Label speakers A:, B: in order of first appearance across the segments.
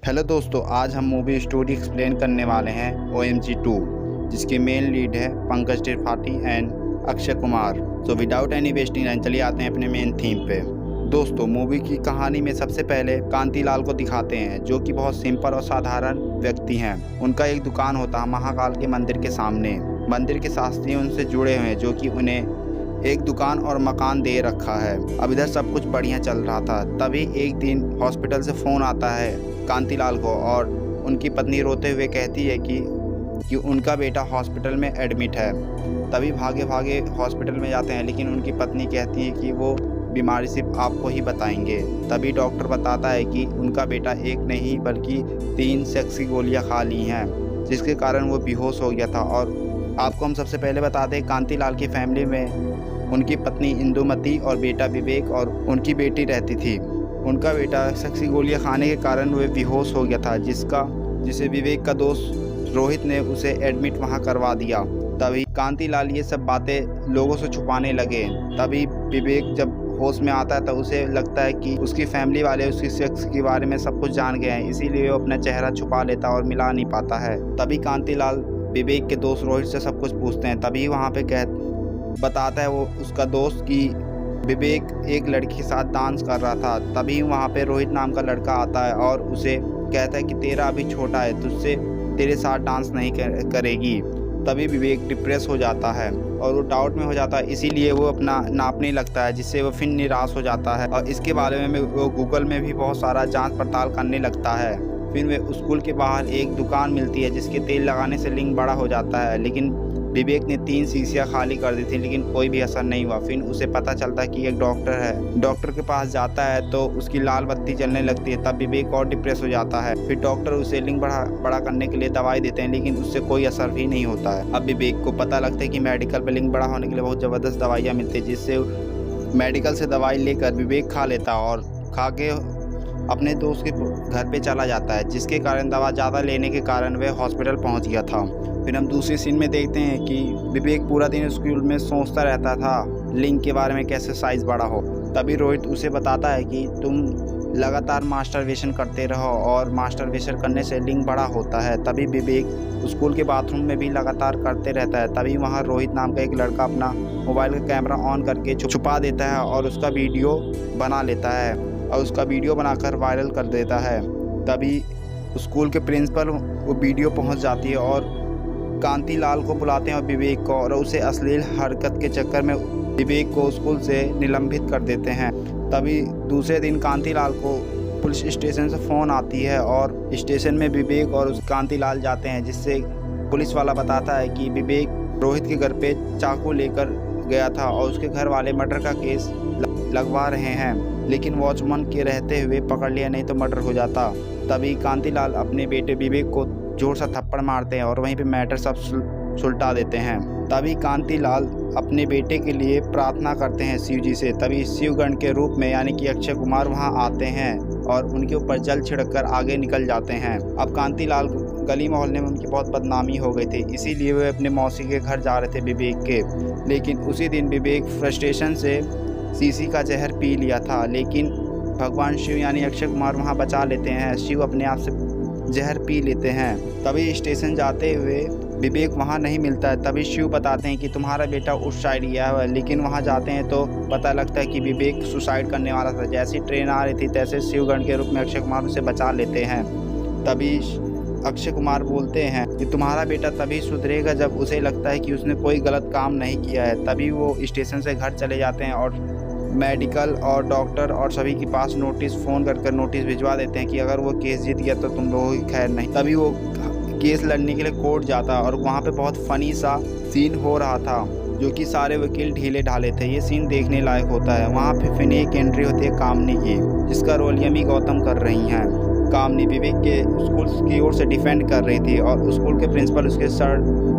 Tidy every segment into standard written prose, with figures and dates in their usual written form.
A: Hello दोस्तों, आज हम मूवी स्टोरी एक्सप्लेन करने वाले हैं OMG 2, जिसके मेन लीड है Pankaj Tripathi and Akshay Kumar. So without any wasting time चलिए आते हैं अपने मेन थीम पे। दोस्तों, मूवी की कहानी में सबसे पहले कांतिलाल को दिखाते हैं, जो कि बहुत सिंपल और साधारण व्यक्ति हैं। उनका एक दुकान होता है महाकाल के मंदिर के सामने। मंदिर के शास्त्री उनसे जुड़े हुए हैं, जो कि उन्हें एक दुकान और मकान दे रखा है। अब इधर सब कुछ बढ़िया चल रहा था, तभी एक दिन हॉस्पिटल से फ़ोन आता है कांतिलाल को, और उनकी पत्नी रोते हुए कहती है कि उनका बेटा हॉस्पिटल में एडमिट है। तभी भागे भागे हॉस्पिटल में जाते हैं, लेकिन उनकी पत्नी कहती है कि वो बीमारी सिर्फ आपको ही बताएंगे। तभी डॉक्टर बताता है कि उनका बेटा एक नहीं बल्कि 3 सेक्स की गोलियाँ खा ली हैं, जिसके कारण वो बेहोश हो गया था। और आपको हम सबसे पहले बता दें, कांतिलाल की फैमिली में उनकी पत्नी इंदुमती और बेटा विवेक और उनकी बेटी रहती थी। उनका बेटा सेक्स की गोलियाँ खाने के कारण वह बेहोश हो गया था, जिसे विवेक का दोस्त रोहित ने उसे एडमिट वहां करवा दिया। तभी कांतिलाल ये सब बातें लोगों से छुपाने लगे। तभी विवेक जब होश में आता है तो उसे लगता है कि उसकी फैमिली वाले उसकी सेक्स के बारे में सब कुछ जान गए हैं, इसीलिए वो अपना चेहरा छुपा लेता और मिला नहीं पाता है। तभी कांतिलाल विवेक के दोस्त रोहित से सब कुछ पूछते हैं। तभी वहाँ पे बताता है वो उसका दोस्त कि विवेक एक लड़की के साथ डांस कर रहा था। तभी वहाँ पे रोहित नाम का लड़का आता है और उसे कहता है कि तेरा अभी छोटा है, तुझसे तेरे साथ डांस नहीं करेगी। तभी विवेक डिप्रेस हो जाता है और वो डाउट में हो जाता है, इसीलिए वो अपना नापने लगता है, जिससे वो फिर निराश हो जाता है। और इसके बारे में वो गूगल में भी बहुत सारा जांच पड़ताल करने लगता है। फिर वे स्कूल के बाहर एक दुकान मिलती है, जिसके तेल लगाने से लिंग बड़ा हो जाता है। लेकिन विवेक ने 3 शीशियाँ खाली कर दी थी, लेकिन कोई भी असर नहीं हुआ। फिर उसे पता चलता है कि एक डॉक्टर है। डॉक्टर के पास जाता है तो उसकी लाल बत्ती जलने लगती है। तब विवेक और डिप्रेस हो जाता है। फिर डॉक्टर उसे लिंग बड़ा करने के लिए दवाई देते हैं, लेकिन उससे कोई असर भी नहीं होता है। अब विवेक को पता लगता है कि मेडिकल पर लिंग बड़ा होने के लिए बहुत ज़बरदस्त दवाइयाँ मिलती है, जिससे मेडिकल से दवाई लेकर विवेक खा लेता और खा के अपने दोस्त के घर पे चला जाता है, जिसके कारण दवा ज़्यादा लेने के कारण वह हॉस्पिटल पहुंच गया था। फिर हम दूसरी सीन में देखते हैं कि विवेक पूरा दिन स्कूल में सोचता रहता था लिंग के बारे में, कैसे साइज़ बड़ा हो। तभी रोहित उसे बताता है कि तुम लगातार मास्टरबेशन करते रहो और मास्टरबेशन करने से लिंग बड़ा होता है। तभी विवेक स्कूल के बाथरूम में भी लगातार करते रहता है। तभी वहाँ रोहित नाम का एक लड़का अपना मोबाइल का कैमरा ऑन करके छुपा देता है और उसका वीडियो बना लेता है और उसका वीडियो बनाकर वायरल कर देता है। तभी स्कूल के प्रिंसिपल वो वीडियो पहुंच जाती है और कांतिलाल को बुलाते हैं और विवेक को, और उसे अश्लील हरकत के चक्कर में विवेक को स्कूल से निलंबित कर देते हैं। तभी दूसरे दिन कांतिलाल को पुलिस स्टेशन से फ़ोन आती है और स्टेशन में विवेक और कांतिलाल जाते हैं, जिससे पुलिस वाला बताता है कि विवेक रोहित के घर पे चाकू लेकर गया था और उसके घर वाले मर्डर का केस लगवा रहे हैं, लेकिन वॉचमैन के रहते हुए पकड़ लिया, नहीं तो मर्डर हो जाता। तभी कांतिलाल अपने बेटे विवेक को जोर से थप्पड़ मारते हैं और वहीं पे मैटर सब सुलटा देते हैं। तभी कांतिलाल अपने बेटे के लिए प्रार्थना करते हैं शिव जी से। तभी शिवगण के रूप में यानी कि अक्षय कुमार वहां आते हैं और उनके ऊपर जल छिड़ककर आगे निकल जाते हैं। अब कांतिलाल गली मोहल्ले में उनकी बहुत बदनामी हो गई थी, इसीलिए वे अपने मौसी के घर जा रहे थे विवेक के। लेकिन उसी दिन विवेक फ्रस्ट्रेशन से शीशी का जहर पी लिया था, लेकिन भगवान शिव यानी अक्षय कुमार वहां बचा लेते हैं। शिव अपने आप से जहर पी लेते हैं। तभी स्टेशन जाते हुए विवेक वहां नहीं मिलता है। तभी शिव बताते हैं कि तुम्हारा बेटा उस साइड गया है, लेकिन वहां जाते हैं तो पता लगता है कि विवेक सुसाइड करने वाला था। जैसी ट्रेन आ रही थी तैसे शिवगण के रूप में अक्षय कुमार उसे बचा लेते हैं। तभी अक्षय कुमार बोलते हैं कि तुम्हारा बेटा तभी सुधरेगा जब उसे लगता है कि उसने कोई गलत काम नहीं किया है। तभी वो स्टेशन से घर चले जाते हैं और मेडिकल और डॉक्टर और सभी के पास फ़ोन कर नोटिस भिजवा देते हैं कि अगर वो केस जीत गया तो तुम लोगों की खैर नहीं। तभी वो केस लड़ने के लिए कोर्ट जाता और वहाँ पे बहुत फ़नी सा सीन हो रहा था, जो कि सारे वकील ढीले ढाले थे। ये सीन देखने लायक होता है। वहाँ पे फिर एक एंट्री होती है कामनी की, जिसका रोल यमी गौतम कर रही हैं। कामनी विवेक के स्कूल की ओर से डिफेंड कर रही थी और स्कूल के प्रिंसिपल उसके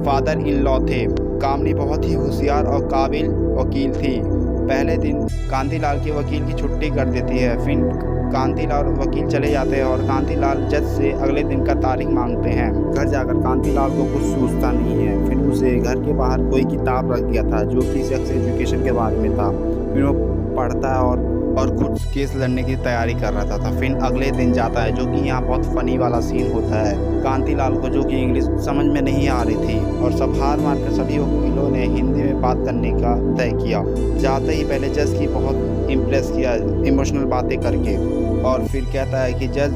A: फादर इन लॉ थे। कामनी बहुत ही होशियार और काबिल वकील थी। पहले दिन कांतिलाल की वकील की छुट्टी कर देती है। फिर कांतिलाल वकील चले जाते हैं और कांतिलाल जज से अगले दिन का तारीख मांगते हैं। घर जाकर कांतिलाल को कुछ सूझता नहीं है। फिर उसे घर के बाहर कोई किताब रख दिया था, जो कि सेक्स एजुकेशन के बारे में था। फिर वो पढ़ता है और और खुद केस लड़ने की तैयारी कर रहा था। फिर अगले दिन जाता है, जो कि यहाँ बहुत फनी वाला सीन होता है। कांतिलाल को जो कि इंग्लिश समझ में नहीं आ रही थी और सब हार मार कर सभी वकीलों ने हिंदी में बात करने का तय किया। जाते ही पहले जज की बहुत इम्प्रेस किया इमोशनल बातें करके, और फिर कहता है कि जज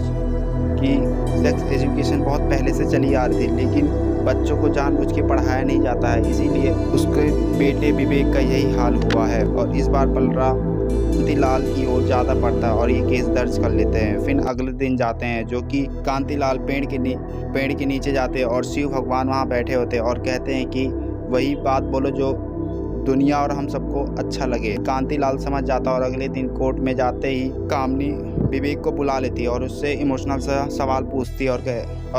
A: की सेक्स एजुकेशन बहुत पहले से चली आ रही थी, लेकिन बच्चों को जानबूझ के पढ़ाया नहीं जाता है, इसीलिए उसके बेटे विवेक का यही हाल हुआ है। और इस बार पलड़ा कांतिलाल की ओर ज़्यादा पड़ता है और ये केस दर्ज कर लेते हैं। फिर अगले दिन जाते हैं, जो कि कांतिलाल पेड़ के नीचे जाते हैं और शिव भगवान वहाँ बैठे होते हैं और कहते हैं कि वही बात बोलो जो दुनिया और हम सबको अच्छा लगे। कांतिलाल समझ जाता और अगले दिन कोर्ट में जाते ही कामनी विवेक को बुला लेती है और उससे इमोशनल सा सवाल पूछती है और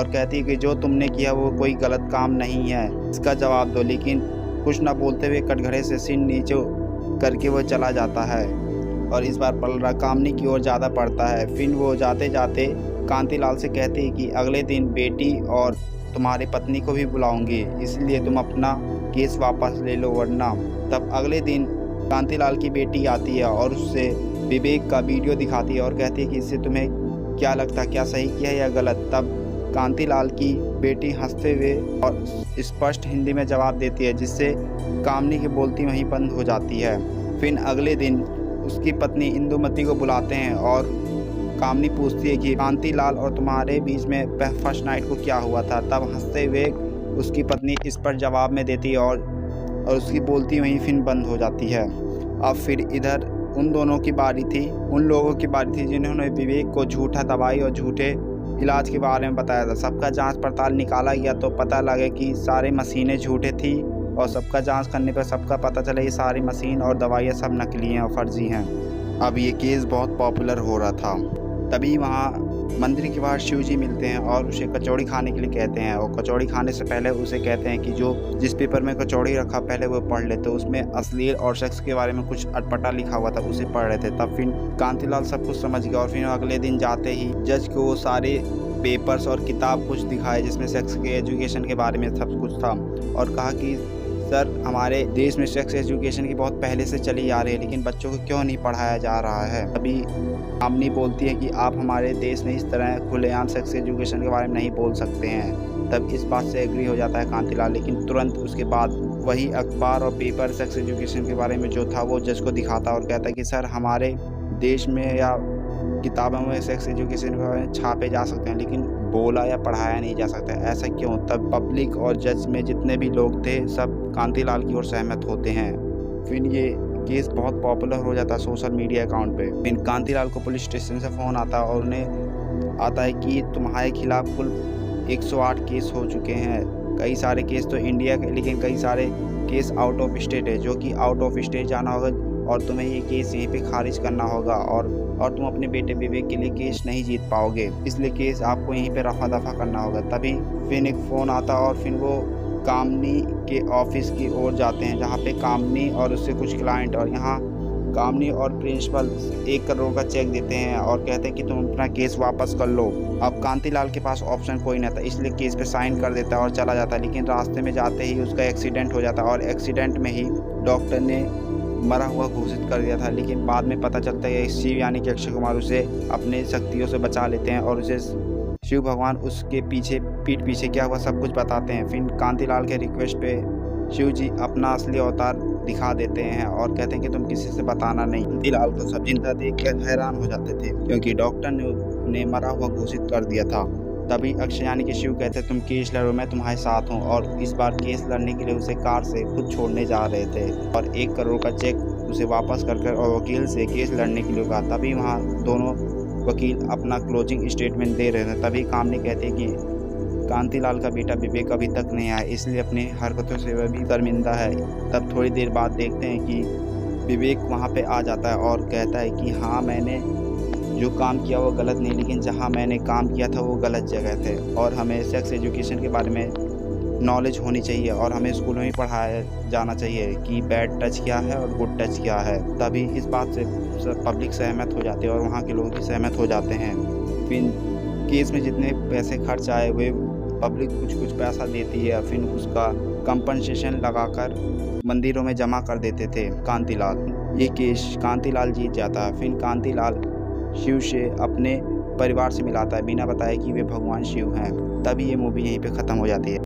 A: कहती है कि जो तुमने किया वो कोई गलत काम नहीं है, इसका जवाब दो। लेकिन कुछ न बोलते हुए कटघरे से सिर नीचे करके वो चला जाता है और इस बार पलड़ा कामनी की ओर ज़्यादा पड़ता है। फिर वो जाते जाते कांतिलाल से कहती है कि अगले दिन बेटी और तुम्हारी पत्नी को भी बुलाऊंगी, इसलिए तुम अपना केस वापस ले लो, वरना। तब अगले दिन कांतिलाल की बेटी आती है और उससे विवेक का वीडियो दिखाती है और कहती है कि इससे तुम्हें क्या लगता, क्या सही किया या गलत। तब कांतिलाल की बेटी हंसते हुए और स्पष्ट हिंदी में जवाब देती है, जिससे कामनी की बोलती वहीं बंद हो जाती है। फिर अगले दिन उसकी पत्नी इंदुमती को बुलाते हैं और कामनी पूछती है कि कांतिलाल और तुम्हारे बीच में फर्स्ट नाइट को क्या हुआ था। तब हंसते हुए उसकी पत्नी इस पर जवाब में देती है और उसकी बोलती वहीं फिर बंद हो जाती है। अब फिर इधर उन दोनों की बारी थी, उन लोगों की बारी थी जिन्होंने विवेक को झूठा दवाई और झूठे इलाज के बारे में बताया था। सबका जांच पड़ताल निकाला गया तो पता लगा कि सारे मशीनें झूठे थी और सबका जांच करने पर सबका पता चला ये सारी मशीन और दवाइयाँ सब नकली हैं और फर्जी हैं। अब ये केस बहुत पॉपुलर हो रहा था। तभी वहाँ मंदिर के बाहर शिव जी मिलते हैं और उसे कचौड़ी खाने के लिए कहते हैं और कचौड़ी खाने से पहले उसे कहते हैं कि जिस पेपर में कचौड़ी रखा पहले वो पढ़ ले। तो उसमें अश्लील और सेक्स के बारे में कुछ अटपटा लिखा हुआ था, उसे पढ़ रहे थे। तब फिर कांतिलाल सब कुछ समझ गया और फिर अगले दिन जाते ही जज को वो सारे पेपर्स और किताब कुछ दिखाए जिसमें सेक्स के एजुकेशन के बारे में सब कुछ था और कहा कि सर, हमारे देश में सेक्स एजुकेशन की बहुत पहले से चली आ रही है, लेकिन बच्चों को क्यों नहीं पढ़ाया जा रहा है। अभी कामनी बोलती है कि आप हमारे देश में इस तरह खुलेआम सेक्स एजुकेशन के बारे में नहीं बोल सकते हैं। तब इस बात से एग्री हो जाता है कांतिलाल, लेकिन तुरंत उसके बाद वही अखबार और पेपर सेक्स एजुकेशन के बारे में जो था वो जज को दिखाता और कहता है कि सर, हमारे देश में या किताबों में सेक्स एजुकेशन के बारे में छापे जा सकते हैं, लेकिन बोला या पढ़ाया नहीं जा सकता। ऐसा क्यों? तब पब्लिक और जज में जितने भी लोग थे सब कांतिलाल की ओर सहमत होते हैं। फिर ये केस बहुत पॉपुलर हो जाता है सोशल मीडिया अकाउंट पे। फिर कांतिलाल को पुलिस स्टेशन से फ़ोन आता है और उन्हें आता है कि तुम्हारे खिलाफ कुल 108 केस हो चुके हैं। कई सारे केस तो इंडिया के, लेकिन कई सारे केस आउट ऑफ स्टेट है, जो कि आउट ऑफ स्टेट जाना होगा और तुम्हें ये केस यहीं पे खारिज करना होगा और तुम अपने बेटे विवेक के लिए केस नहीं जीत पाओगे, इसलिए केस आपको यहीं पे रफा दफा करना होगा। तभी फिर एक फ़ोन आता और फिर वो कामनी के ऑफिस की ओर जाते हैं, जहाँ पे कामनी और उससे कुछ क्लाइंट, और यहाँ कामनी और प्रिंसिपल 1 करोड़ का चेक देते हैं और कहते हैं कि तुम अपना केस वापस कर लो। अब कांतिलाल के पास ऑप्शन कोई नहीं था, इसलिए केस पे साइन कर देता है और चला जाता है। लेकिन रास्ते में जाते ही उसका एक्सीडेंट हो जाता है और एक्सीडेंट में ही डॉक्टर ने मरा हुआ घोषित कर दिया था। लेकिन बाद में पता चलता है शिव यानी कि अक्षय कुमार उसे अपने शक्तियों से बचा लेते हैं और उसे शिव भगवान उसके पीठ पीछे क्या हुआ सब कुछ बताते हैं। फिर कांतिलाल के रिक्वेस्ट पे शिव जी अपना असली अवतार दिखा देते हैं और कहते हैं कि तुम किसी से बताना नहीं। कांतिलाल को सब जिंदा देख कर हैरान हो जाते थे, क्योंकि डॉक्टर ने उन्हें मरा हुआ घोषित कर दिया था। तभी अक्षय यानी कि शिव कहते तुम केस लड़ो, मैं तुम्हारे साथ हूँ, और इस बार केस लड़ने के लिए उसे कार से खुद छोड़ने जा रहे थे और 1 करोड़ का चेक उसे वापस कर और वकील से केस लड़ने के लिए कहा। तभी वहाँ दोनों वकील अपना क्लोजिंग स्टेटमेंट दे रहे थे। तभी कामनी कहते हैं कि कांतिलाल का बेटा विवेक अभी तक नहीं आया, इसलिए अपनी हरकतों से वह भी शर्मिंदा है। तब थोड़ी देर बाद देखते हैं कि विवेक वहाँ पे आ जाता है और कहता है कि हाँ, मैंने जो काम किया वो गलत नहीं, लेकिन जहाँ मैंने काम किया था वो गलत जगह थे और हमें सेक्स एजुकेशन के बारे में नॉलेज होनी चाहिए और हमें स्कूलों में पढ़ाया जाना चाहिए कि बैड टच क्या है और गुड टच क्या है। तभी इस बात से पब्लिक सहमत हो जाती है और वहाँ के लोग भी सहमत हो जाते हैं। फिर केस में जितने पैसे खर्च आए हुए पब्लिक कुछ पैसा देती है, फिर उसका कंपनसेशन लगाकर मंदिरों में जमा कर देते थे कांतिलाल। ये केस कांतिलाल जीत जाता है। फिर कांतिलाल शिव से अपने परिवार से मिलाता है बिना बताए कि वे भगवान शिव हैं। तभी ये मूवी यहीं पे ख़त्म हो जाती है।